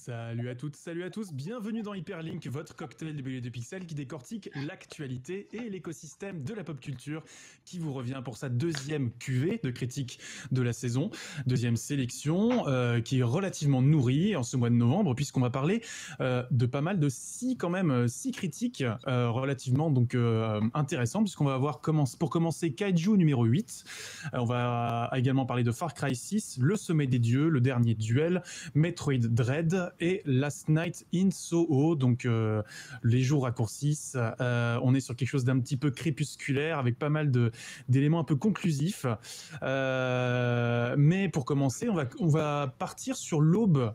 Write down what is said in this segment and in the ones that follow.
Salut à toutes, salut à tous, bienvenue dans Hyperlink, votre cocktail de BD de pixels qui décortique l'actualité et l'écosystème de la pop culture qui vous revient pour sa deuxième cuvée de critique de la saison, deuxième sélection qui est relativement nourrie en ce mois de novembre puisqu'on va parler de pas mal de six critiques relativement donc intéressantes puisqu'on va avoir pour commencer Kaiju numéro 8, on va également parler de Far Cry 6, Le Sommet des Dieux, Le Dernier Duel, Metroid Dread et Last Night in Soho, donc les jours raccourcissent, on est sur quelque chose d'un petit peu crépusculaire avec pas mal d'éléments un peu conclusifs, mais pour commencer on va partir sur l'aube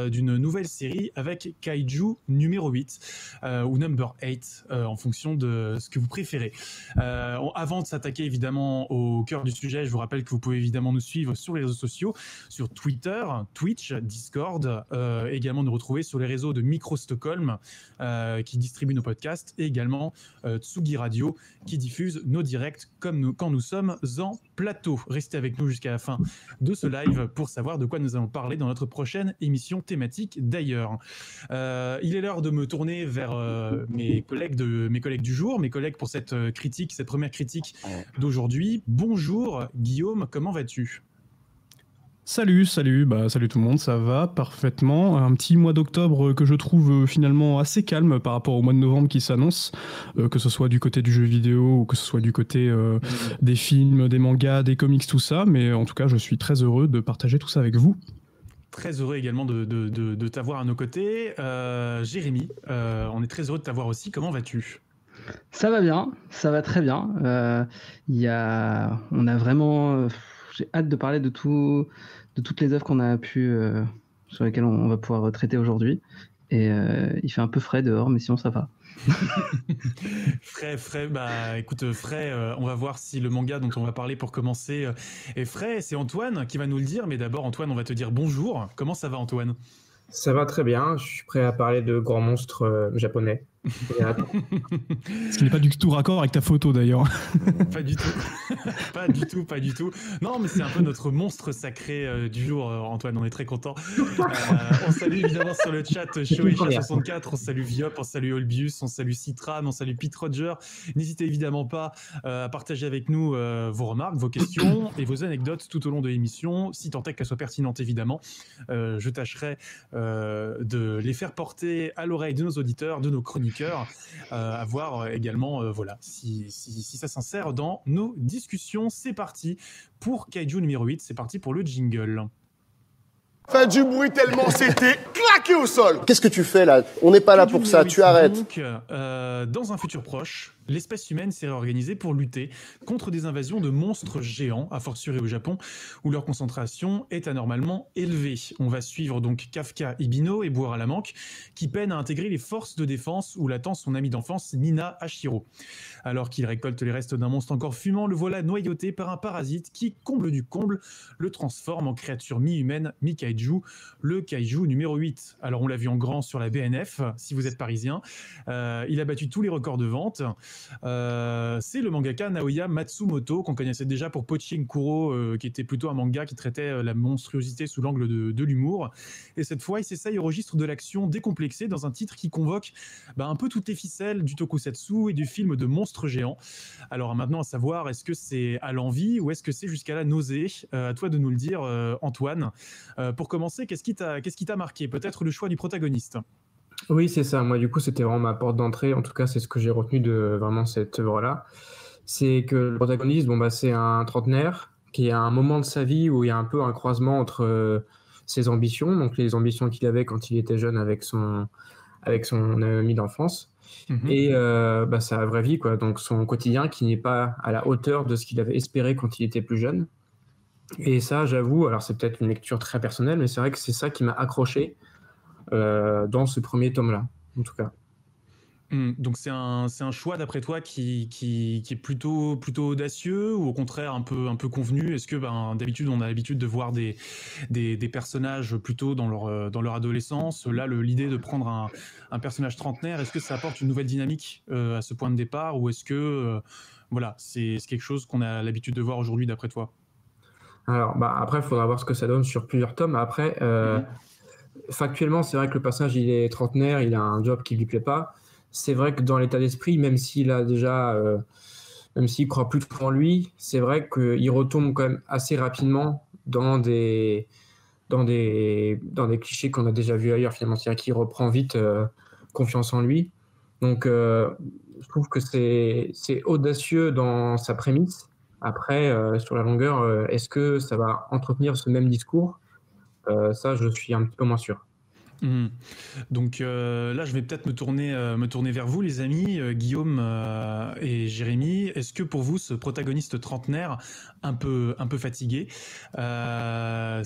d'une nouvelle série avec Kaiju numéro 8 ou number 8 en fonction de ce que vous préférez. Avant de s'attaquer évidemment au cœur du sujet, je vous rappelle que vous pouvez évidemment nous suivre sur les réseaux sociaux, sur Twitter, Twitch, Discord, également nous retrouver sur les réseaux de Micro Stockholm qui distribue nos podcasts et également Tsugi Radio qui diffuse nos directs quand nous sommes en plateau. Restez avec nous jusqu'à la fin de ce live pour savoir de quoi nous allons parler dans notre prochaine émission thématique d'ailleurs. Il est l'heure de me tourner vers mes collègues du jour, mes collègues pour cette première critique d'aujourd'hui. Bonjour Guillaume, comment vas-tu ? Salut tout le monde, ça va parfaitement. Un petit mois d'octobre que je trouve finalement assez calme par rapport au mois de novembre qui s'annonce, que ce soit du côté du jeu vidéo ou que ce soit du côté des films, des mangas, des comics, tout ça. Mais en tout cas, je suis très heureux de partager tout ça avec vous. Très heureux également de t'avoir à nos côtés. Jérémy, on est très heureux de t'avoir aussi. Comment vas-tu ? Ça va bien, ça va très bien. On a vraiment... j'ai hâte de parler de toutes les œuvres qu'on a sur lesquelles on va pouvoir traiter aujourd'hui. Et il fait un peu frais dehors, mais sinon ça va. Frais, bah écoute, frais, on va voir si le manga dont on va parler pour commencer est frais. C'est Antoine qui va nous le dire, mais d'abord Antoine, on va te dire bonjour. Comment ça va Antoine ? Ça va très bien, je suis prêt à parler de grands monstres japonais. Ce qui n'est pas du tout raccord avec ta photo d'ailleurs. Pas du tout. pas du tout. Non, mais c'est un peu notre monstre sacré du jour, Antoine, on est très content. On salue évidemment sur le chat Shoeisha64, on salue Viop, on salue Olbius, on salue Citram, on salue Pete Roger. N'hésitez évidemment pas à partager avec nous vos remarques, vos questions et vos anecdotes tout au long de l'émission, si tant est qu'elles soient pertinentes évidemment. Je tâcherai de les faire porter à l'oreille de nos auditeurs, de nos chroniqueurs, à voir également voilà, si ça s'insère dans nos discussions. C'est parti pour Kaiju numéro 8, c'est parti pour le jingle. Faites du bruit tellement c'était claqué au sol. Qu'est-ce que tu fais là ? On n'est pas là pour ça, tu arrêtes. Donc, dans un futur proche, l'espèce humaine s'est réorganisée pour lutter contre des invasions de monstres géants, a fortiori au Japon, où leur concentration est anormalement élevée. On va suivre donc Kafka Ibino et Bouhara Lamanque, qui peinent à intégrer les forces de défense où l'attend son ami d'enfance Nina Hashiro. Alors qu'il récolte les restes d'un monstre encore fumant, le voilà noyauté par un parasite qui, comble du comble, le transforme en créature mi-humaine, mi-kaiju, le Kaiju numéro 8. Alors on l'a vu en grand sur la BNF, si vous êtes parisien. Il a battu tous les records de vente. C'est le mangaka Naoya Matsumoto qu'on connaissait déjà pour Pochi Kuro, qui était plutôt un manga qui traitait la monstruosité sous l'angle de l'humour. Et cette fois, il s'essaye au registre de l'action décomplexée dans un titre qui convoque un peu toutes les ficelles du tokusatsu et du film de monstres géants. Alors maintenant, à savoir, est-ce que c'est à l'envie ou est-ce que c'est jusqu'à la nausée ? À toi de nous le dire, Antoine. Pour commencer, qu'est-ce qui t'a marqué ? Peut-être le choix du protagoniste. Oui, c'est ça. Moi, du coup, c'était vraiment ma porte d'entrée. En tout cas, c'est ce que j'ai retenu de vraiment cette œuvre-là. C'est que le protagoniste, c'est un trentenaire qui a un moment de sa vie où il y a un peu un croisement entre ses ambitions, donc les ambitions qu'il avait quand il était jeune avec son ami d'enfance, et sa vraie vie, quoi. Donc son quotidien qui n'est pas à la hauteur de ce qu'il avait espéré quand il était plus jeune. Et ça, j'avoue, alors c'est peut-être une lecture très personnelle, mais c'est vrai que c'est ça qui m'a accroché dans ce premier tome-là, en tout cas. Donc c'est un choix d'après toi qui est plutôt audacieux ou au contraire un peu convenu ? Est-ce que d'habitude on a l'habitude de voir des personnages plutôt dans leur adolescence, là l'idée de prendre un personnage trentenaire, est-ce que ça apporte une nouvelle dynamique à ce point de départ, ou est-ce que voilà, c'est quelque chose qu'on a l'habitude de voir aujourd'hui d'après toi ? Alors après il faudra voir ce que ça donne sur plusieurs tomes. Après factuellement, c'est vrai que le personnage, il est trentenaire, il a un job qui lui plaît pas. C'est vrai que dans l'état d'esprit, même s'il a déjà, même s'il croit plus trop en lui, c'est vrai qu'il retombe quand même assez rapidement dans des clichés qu'on a déjà vus ailleurs, finalement. C'est-à-dire qu'il reprend vite confiance en lui. Donc, je trouve que c'est audacieux dans sa prémisse. Après, sur la longueur, est-ce que ça va entretenir ce même discours? Ça, je suis un petit peu moins sûr. Donc là, je vais peut-être me tourner vers vous, les amis, Guillaume et Jérémy. Est-ce que pour vous, ce protagoniste trentenaire, un peu fatigué, ça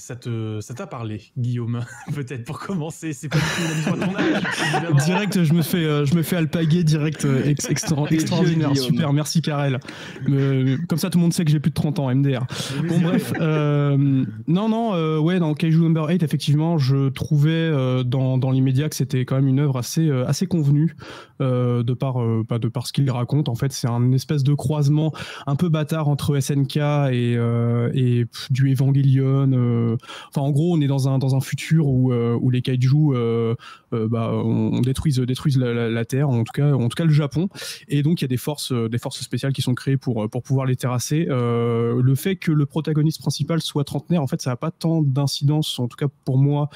t'a parlé, Guillaume? Peut-être pour commencer, c'est pas du tout une allusion à ton âge, évidemment. Direct, je me fais alpaguer direct, extraordinaire, super, merci Karel. Comme ça, tout le monde sait que j'ai plus de 30 ans, MDR. Bon, bref, ouais, dans Kaiju Number 8, effectivement, je trouvais dans l'immédiat que c'était quand même une œuvre assez convenue de par ce qu'il raconte. En fait, c'est un espèce de croisement un peu bâtard entre SNK et du Evangelion. Enfin, en gros, on est dans un futur où les kaiju on détruisent la Terre, en tout cas le Japon, et donc il y a des forces spéciales qui sont créées pour pouvoir les terrasser. Le fait que le protagoniste principal soit trentenaire, en fait, ça n'a pas tant d'incidence, en tout cas pour moi,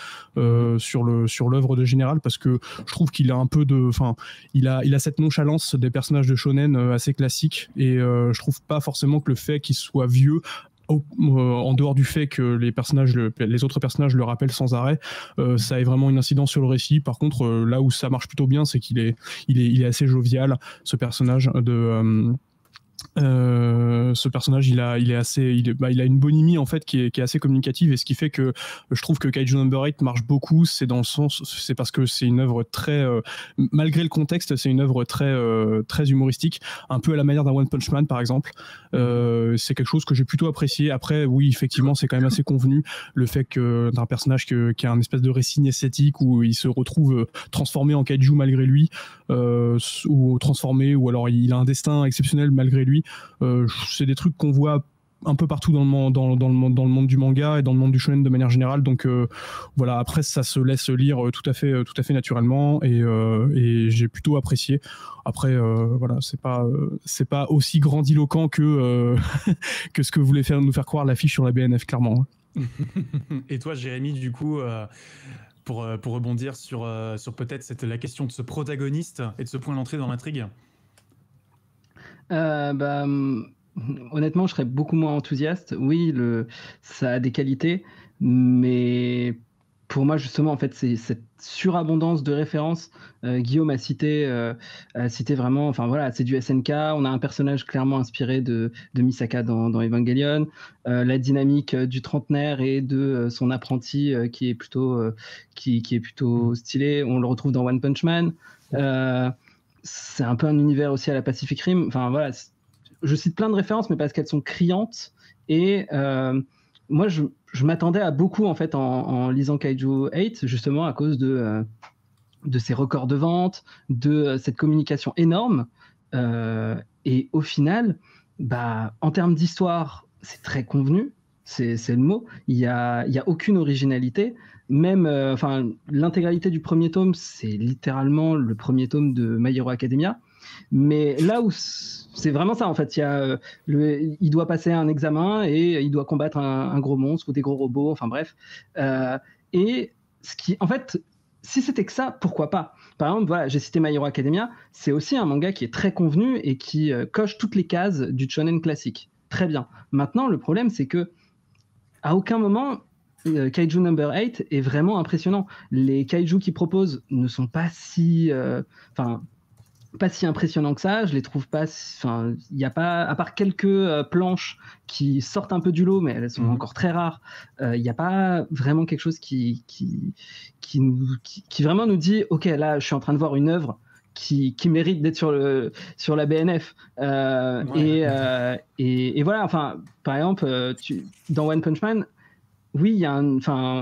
sur l'œuvre de général, parce que je trouve qu'il a un peu il a cette nonchalance des personnages de shonen assez classiques, et je trouve pas forcément que le fait qu'il soit vieux, en dehors du fait que les autres personnages le rappellent sans arrêt, ça ait vraiment une incidence sur le récit. Par contre, là où ça marche plutôt bien, c'est qu'il est assez jovial, ce personnage ce personnage, il a une bonhomie en fait qui est assez communicative, et ce qui fait que je trouve que Kaiju Number 8 marche beaucoup. C'est parce que c'est une œuvre très, malgré le contexte, c'est une œuvre très humoristique, un peu à la manière d'un One Punch Man par exemple. C'est quelque chose que j'ai plutôt apprécié. Après, oui, effectivement, c'est quand même assez convenu le fait que d'un personnage qui a un espèce de récit esthétique où il se retrouve transformé en kaiju malgré lui, ou transformé, ou alors il a un destin exceptionnel malgré lui. C'est des trucs qu'on voit un peu partout dans le monde du manga et dans le monde du shonen de manière générale. Donc voilà, après ça se laisse lire tout à fait naturellement, et j'ai plutôt apprécié. Après voilà, c'est pas aussi grandiloquent que que ce que voulait nous faire croire l'affiche sur la BNF, clairement. Et toi, Jérémy, du coup, pour rebondir sur peut-être la question de ce protagoniste et de ce point d'entrée dans l'intrigue. Honnêtement, je serais beaucoup moins enthousiaste. Oui, ça a des qualités, mais pour moi, justement, en fait, c'est cette surabondance de références. Guillaume a cité vraiment, enfin voilà, c'est du SNK. On a un personnage clairement inspiré de Misaka dans Evangelion. La dynamique du trentenaire et de son apprenti qui est plutôt stylé. On le retrouve dans One Punch Man. C'est un peu un univers aussi à la Pacific Rim. Enfin voilà, je cite plein de références, mais parce qu'elles sont criantes. Et moi, je m'attendais à beaucoup en fait en lisant Kaiju 8, justement à cause de ses records de vente, de cette communication énorme. Et au final, en termes d'histoire, c'est très convenu. C'est le mot. Il y a aucune originalité. Même, l'intégralité du premier tome, c'est littéralement le premier tome de My Hero Academia. Mais là où c'est vraiment ça, en fait, il doit passer un examen et il doit combattre un gros monstre ou des gros robots, enfin bref. Et en fait, si c'était que ça, pourquoi pas? Par exemple, voilà, j'ai cité My Hero Academia, c'est aussi un manga qui est très convenu et qui coche toutes les cases du shonen classique. Très bien. Maintenant, le problème, c'est que à aucun moment Kaiju Number 8 est vraiment impressionnant. Les kaiju qu'ils proposent ne sont pas si impressionnants que ça. Je les trouve pas. Il n'y a pas, à part quelques planches qui sortent un peu du lot, mais elles sont encore très rares. Il n'y a pas vraiment quelque chose qui vraiment nous dit, ok, là, je suis en train de voir une œuvre qui mérite d'être sur la BNF. Ouais. Et voilà. Enfin, par exemple, dans One Punch Man. Oui, il y a on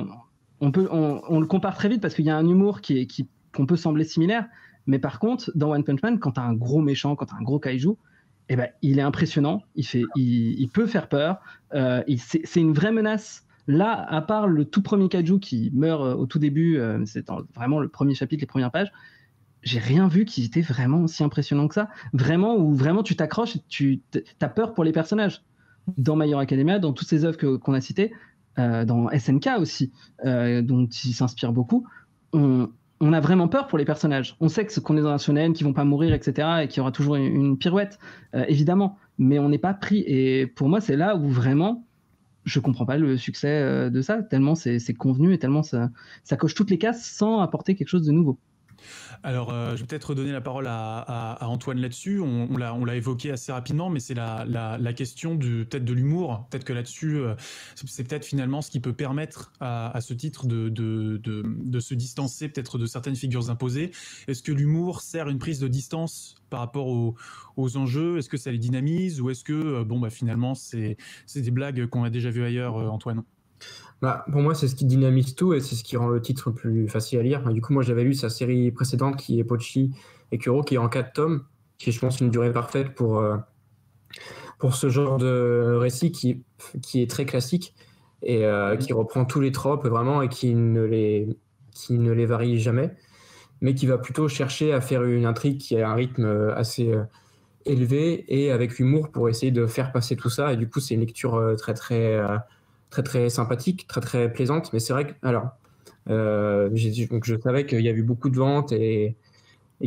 le compare très vite parce qu'il y a un humour qu'on peut sembler similaire, mais par contre, dans One Punch Man, quand tu as un gros méchant, quand tu as un gros kaiju, il est impressionnant, il peut faire peur, c'est une vraie menace Là, à part le tout premier kaiju qui meurt au tout début, c'est vraiment le premier chapitre, les premières pages, j'ai rien vu qui était vraiment aussi impressionnant que ça. Vraiment, où vraiment tu t'accroches et tu as peur pour les personnages. Dans My Hero Academia, dans toutes ces œuvres qu'on a citées, dans SNK aussi, dont il s'inspire beaucoup, on a vraiment peur pour les personnages. On sait qu'on est dans un shonen, qu'ils vont pas mourir, etc., et qu'il y aura toujours une pirouette, évidemment. Mais on n'est pas pris. Et pour moi, c'est là où vraiment, je comprends pas le succès de ça, tellement c'est convenu et tellement ça coche toutes les cases sans apporter quelque chose de nouveau. Alors, je vais peut-être redonner la parole à Antoine là-dessus. On l'a évoqué assez rapidement, mais c'est la question peut-être de l'humour. Peut-être que là-dessus, c'est peut-être finalement ce qui peut permettre à ce titre de se distancer peut-être de certaines figures imposées. Est-ce que l'humour sert une prise de distance par rapport aux enjeux? Est-ce que ça les dynamise? Ou est-ce que, finalement, c'est des blagues qu'on a déjà vues ailleurs, Antoine? Pour moi, c'est ce qui dynamise tout et c'est ce qui rend le titre plus facile à lire. Du coup, moi, j'avais lu sa série précédente qui est Pochi et Kuro, qui est en 4 tomes, qui est, je pense, une durée parfaite pour ce genre de récit qui est très classique et qui reprend tous les tropes vraiment et qui ne les varie jamais, mais qui va plutôt chercher à faire une intrigue qui a un rythme assez élevé et avec humour pour essayer de faire passer tout ça. Et du coup, c'est une lecture très sympathique, très plaisante. Mais c'est vrai que, donc je savais qu'il y avait eu beaucoup de ventes et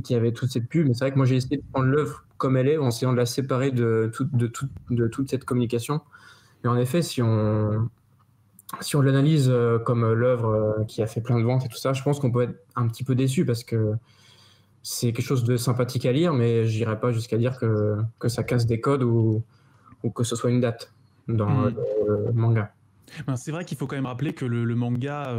qu'il y avait toute cette pub. Mais c'est vrai que moi, j'ai essayé de prendre l'œuvre comme elle est, en essayant de la séparer de toute cette communication. Et en effet, si on l'analyse comme l'œuvre qui a fait plein de ventes et tout ça, je pense qu'on peut être un petit peu déçu parce que c'est quelque chose de sympathique à lire, mais je n'irais pas jusqu'à dire que ça casse des codes ou que ce soit une date dans le manga. C'est vrai qu'il faut quand même rappeler que le manga,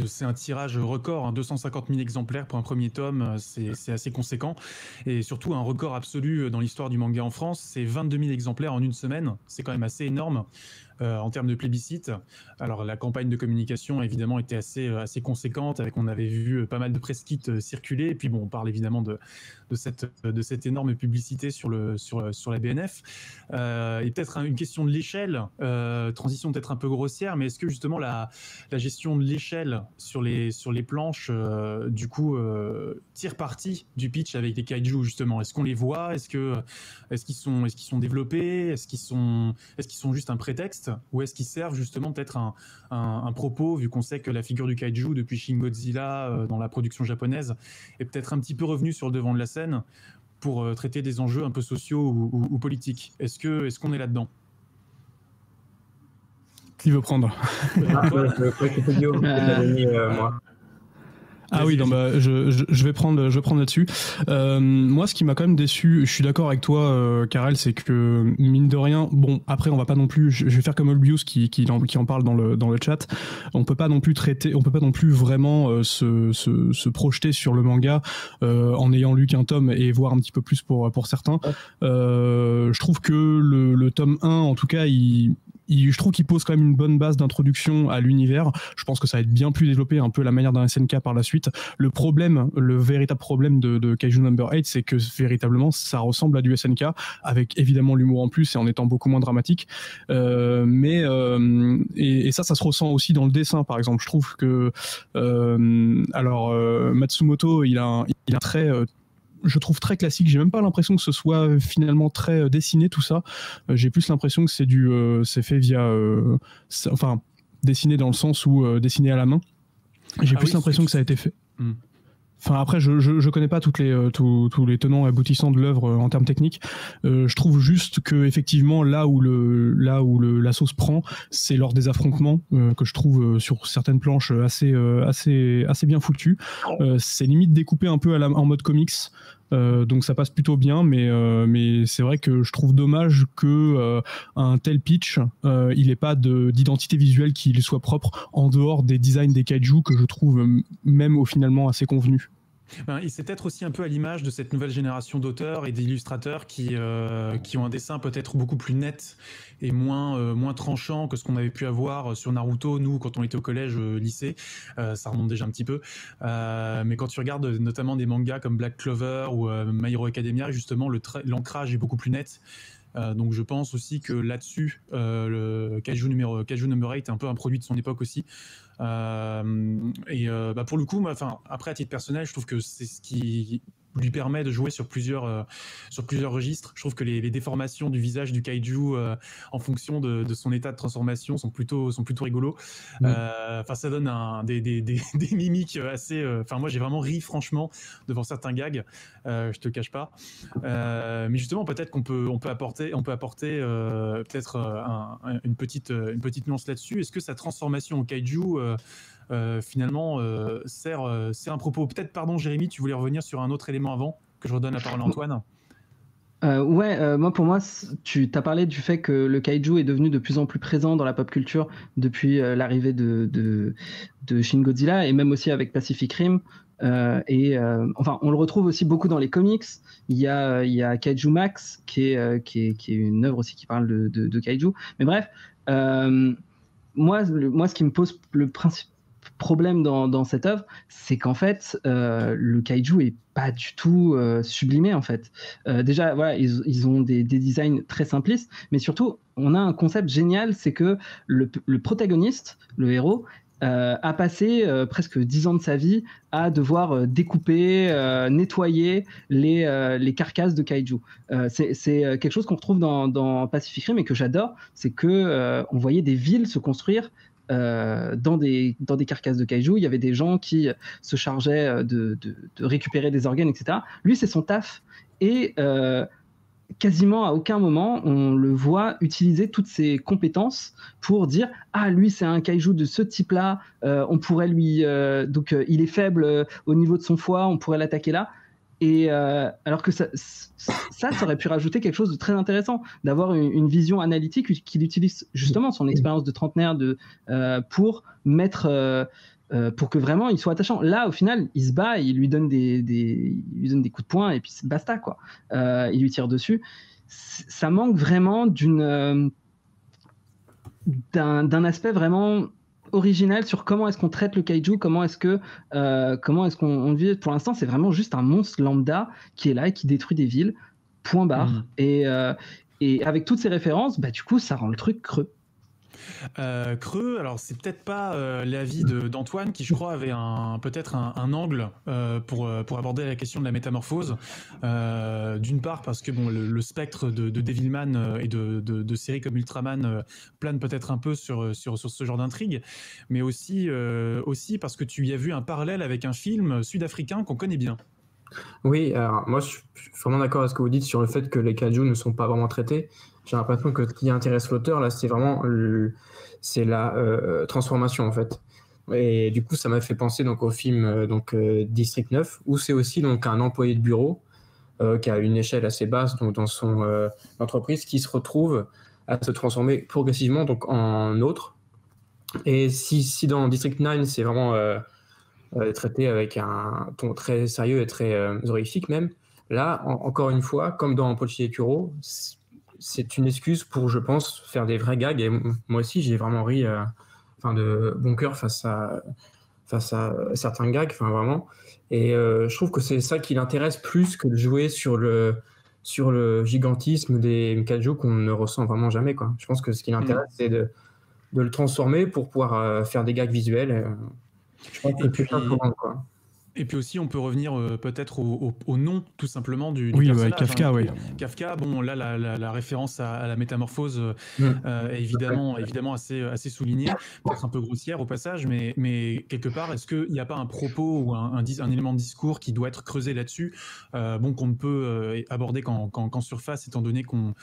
c'est un tirage record, 250 000 exemplaires pour un premier tome, c'est assez conséquent. Et surtout, un record absolu dans l'histoire du manga en France, c'est 22 000 exemplaires en une semaine. C'est quand même assez énorme en termes de plébiscite. Alors, la campagne de communication, évidemment, était assez conséquente. On avait vu pas mal de press kits circuler. Et puis, on parle évidemment de cette énorme publicité sur la BNF. Et peut-être une question de l'échelle, transition peut-être un peu grossière, mais est-ce que justement la gestion de l'échelle sur les planches, du coup, tire parti du pitch avec les kaiju, justement? Est-ce qu'on les voit? Est-ce qu'ils sont développés? Est-ce qu'ils sont juste un prétexte? Ou est-ce qu'ils servent justement peut-être un propos, vu qu'on sait que la figure du kaiju depuis Shin Godzilla dans la production japonaise est peut-être un petit peu revenue sur le devant de la scène pour traiter des enjeux un peu sociaux ou politiques? Est-ce qu'on est là-dedans? Qui veut prendre? Moi. Ah oui, non, je vais prendre là-dessus. Moi, ce qui m'a quand même déçu, je suis d'accord avec toi, Karel, c'est que mine de rien, bon, après, on va pas non plus, je vais faire comme Olbius qui en parle dans le chat. On peut pas non plus vraiment se projeter sur le manga en ayant lu qu'un tome et voir un petit peu plus pour certains. Je trouve que le tome 1, en tout cas, je trouve qu'il pose quand même une bonne base d'introduction à l'univers. Je pense que ça va être bien plus développé un peu la manière d'un SNK par la suite. Le véritable problème de Kaiju Number 8, c'est que véritablement ça ressemble à du SNK, avec évidemment l'humour en plus et en étant beaucoup moins dramatique. Et ça se ressent aussi dans le dessin, par exemple. Je trouve que Matsumoto, il a un trait je trouve très classique. J'ai même pas l'impression que ce soit finalement très dessiné tout ça. J'ai plus l'impression que c'est fait via dessiné dans le sens où dessiné à la main. J'ai plus l'impression que ça a été fait. Enfin, après, je connais pas tous les tenants et aboutissants de l'œuvre en termes techniques. Je trouve juste que effectivement là où la sauce prend, c'est lors des affrontements que je trouve sur certaines planches assez bien foutues. C'est limite découpé un peu en mode comics. Donc ça passe plutôt bien, mais c'est vrai que je trouve dommage que un tel pitch, il n'ait pas d'identité visuelle qui lui soit propre en dehors des designs des kaiju que je trouve même finalement assez convenus. Et c'est peut-être aussi un peu à l'image de cette nouvelle génération d'auteurs et d'illustrateurs qui ont un dessin peut-être beaucoup plus net et moins tranchant que ce qu'on avait pu avoir sur Naruto, nous, quand on était au collège, lycée. Ça remonte déjà un petit peu. Mais quand tu regardes notamment des mangas comme Black Clover ou My Hero Academia, justement, l'ancrage est beaucoup plus net. Donc je pense aussi que là-dessus, le Kaiju number 8 est un peu un produit de son époque aussi. Pour le coup, après à titre personnel, je trouve que c'est ce qui lui permet de jouer sur plusieurs registres. Je trouve que les déformations du visage du kaiju en fonction de son état de transformation sont plutôt rigolos. Ça donne des mimiques assez. Moi, j'ai vraiment ri franchement devant certains gags. Je te cache pas. Mais justement, peut-être qu'on peut apporter peut-être une petite nuance là-dessus. Est-ce que sa transformation en kaiju finalement sert un propos? Peut-être, pardon Jérémy, tu voulais revenir sur un autre élément avant que je redonne la parole à Antoine. Moi, pour moi, tu t'as parlé du fait que le kaiju est devenu de plus en plus présent dans la pop culture depuis l'arrivée de Shin Godzilla, et même aussi avec Pacific Rim. On le retrouve aussi beaucoup dans les comics. Il y a Kaiju Max qui est une œuvre aussi qui parle de kaiju. Mais bref, moi, ce qui me pose le principal problème dans cette œuvre, c'est qu'en fait, le kaiju est pas du tout sublimé en fait. Déjà, voilà, ils ont des designs très simplistes, mais surtout, on a un concept génial, c'est que le protagoniste, le héros, a passé presque 10 ans de sa vie à devoir découper, nettoyer les carcasses de kaiju. C'est quelque chose qu'on retrouve dans Pacific Rim et que j'adore, c'est que on voyait des villes se construire dans des carcasses de kaiju. Il y avait des gens qui se chargeaient de récupérer des organes, etc. Lui, c'est son taf. Et quasiment à aucun moment on le voit utiliser toutes ses compétences pour dire lui c'est un kaiju de ce type là, on pourrait lui il est faible au niveau de son foie, on pourrait l'attaquer là. Et alors que ça aurait pu rajouter quelque chose de très intéressant, d'avoir une vision analytique qu'il utilise justement son expérience de trentenaire pour mettre pour que vraiment il soit attachant. Là, au final, il se bat, il lui donne des coups de poing et puis basta quoi. Il lui tire dessus. Ça manque vraiment d'un aspect vraiment original sur comment est-ce qu'on traite le kaiju, comment est-ce qu'on le vit. Pour l'instant, c'est vraiment juste un monstre lambda qui est là et qui détruit des villes. Point barre. Et avec toutes ces références, du coup, ça rend le truc creux. Creux, alors c'est peut-être pas l'avis d'Antoine qui je crois avait peut-être un angle pour aborder la question de la métamorphose. D'une part parce que le spectre de Devilman et de séries comme Ultraman plane peut-être un peu sur ce genre d'intrigue, mais aussi parce que tu y as vu un parallèle avec un film sud-africain qu'on connaît bien. Oui, alors moi je suis vraiment d'accord avec ce que vous dites sur le fait que les kaiju ne sont pas vraiment traités. J'ai l'impression que ce qui intéresse l'auteur là, c'est vraiment la transformation en fait. Et du coup, ça m'a fait penser au film District 9, où c'est aussi un employé de bureau qui a une échelle assez basse dans son entreprise, qui se retrouve à se transformer progressivement en autre. Et si dans District 9, c'est vraiment traité avec un ton très sérieux et très horrifique même, là, encore une fois, comme dans Pochi et Kuro, c'est une excuse pour, je pense, faire des vrais gags. Et moi aussi, j'ai vraiment ri de bon cœur face à certains gags, vraiment. Et je trouve que c'est ça qui l'intéresse plus que de jouer sur le gigantisme des kaiju qu'on ne ressent vraiment jamais, quoi. Je pense que ce qui l'intéresse, c'est de le transformer pour pouvoir faire des gags visuels. Je pense que c'est ça pour rendre, quoi. Et puis aussi, on peut revenir peut-être au nom, tout simplement, du personnage. Kafka, oui. Kafka, là, la référence à la métamorphose est évidemment assez soulignée, peut-être un peu grossière au passage, mais quelque part, est-ce qu'il n'y a pas un propos ou un élément de discours qui doit être creusé là-dessus, qu'on ne peut aborder qu'en surface, étant donné qu'on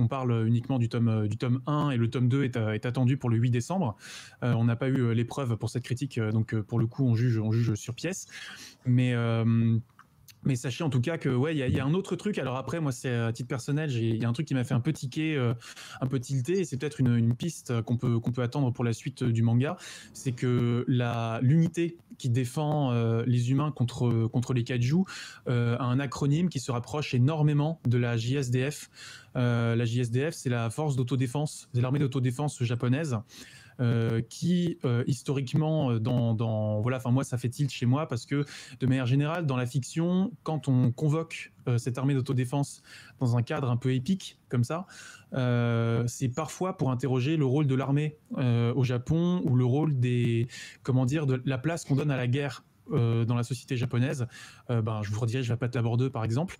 parle uniquement du tome 1 et le tome 2 est attendu pour le 8 décembre. On n'a pas eu l'épreuve pour cette critique, donc pour le coup, on juge sur pièce. Mais sachez en tout cas que il y a un autre truc. Alors après, moi, c'est à titre personnel, il y a un truc qui m'a fait un peu tiquer, un peu tilter, et c'est peut-être une piste qu'on peut attendre pour la suite du manga. C'est que l'unité qui défend les humains contre les kaiju a un acronyme qui se rapproche énormément de la JSDF. La JSDF, c'est la force d'autodéfense, c'est l'armée d'autodéfense japonaise. qui historiquement voilà, enfin moi ça fait tilt chez moi parce que de manière générale dans la fiction, quand on convoque cette armée d'autodéfense dans un cadre un peu épique comme ça, c'est parfois pour interroger le rôle de l'armée au Japon ou le rôle de la place qu'on donne à la guerre dans la société japonaise. Je vous redirige vers Pat Labor 2 par exemple.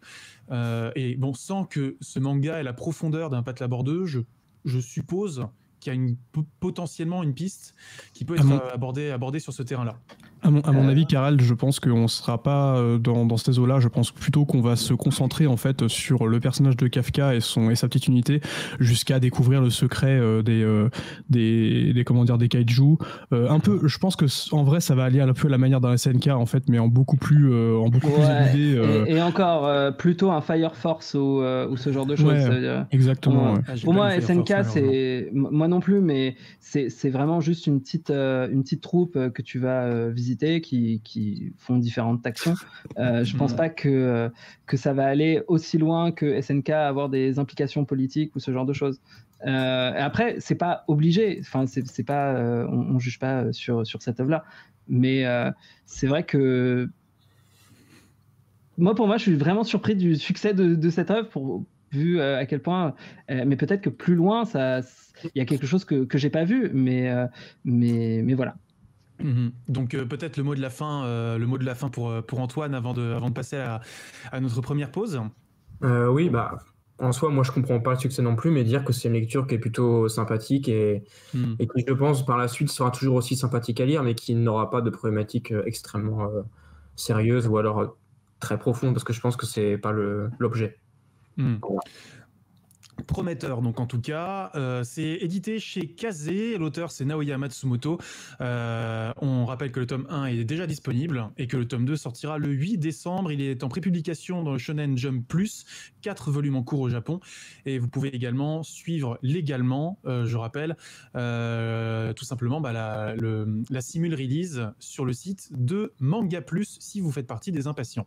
Et bon, sans que ce manga ait la profondeur d'un Pat Labor 2, je suppose qu'il y a potentiellement une piste qui peut être abordée sur ce terrain-là. À mon avis, Karel, je pense qu'on ne sera pas dans ces eaux-là. Je pense plutôt qu'on va se concentrer en fait sur le personnage de Kafka et sa petite unité jusqu'à découvrir le secret des kaiju. Un peu, je pense que en vrai, ça va aller un peu à la manière d'un SNK en fait, mais en beaucoup plus évidé. Et encore plutôt un Fire Force ou ce genre de choses. Ouais, exactement. Pour moi, SNK, c'est moi non plus, mais c'est vraiment juste une petite troupe que tu vas visiter. Qui font différentes actions. Je pense pas que ça va aller aussi loin que SNK avoir des implications politiques ou ce genre de choses. Après, c'est pas obligé. Enfin, c'est pas, on juge pas sur cette œuvre-là. Mais c'est vrai que pour moi, je suis vraiment surpris du succès de cette œuvre vu à quel point. Mais peut-être que plus loin, il y a quelque chose que j'ai pas vu. Mais voilà. Donc peut-être le mot de la fin pour Antoine avant de passer à notre première pause. Oui, en soi, moi je comprends pas le succès non plus, mais dire que c'est une lecture qui est plutôt sympathique et qui, je pense, par la suite sera toujours aussi sympathique à lire, mais qui n'aura pas de problématiques extrêmement sérieuses ou alors très profondes, parce que je pense que c'est pas l'objet. Voilà. Prometteur, donc en tout cas, c'est édité chez Kazé, l'auteur c'est Naoya Matsumoto. On rappelle que le tome 1 est déjà disponible et que le tome 2 sortira le 8 décembre. Il est en prépublication dans le Shonen Jump Plus, 4 volumes en cours au Japon. Et vous pouvez également suivre légalement, je rappelle, tout simplement la simul release sur le site de Manga Plus si vous faites partie des impatients.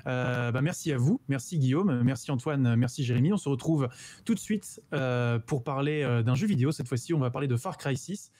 Merci à vous, merci Guillaume, merci Antoine, merci Jérémy. On se retrouve tout de suite pour parler d'un jeu vidéo. Cette fois-ci, on va parler de Far Cry 6.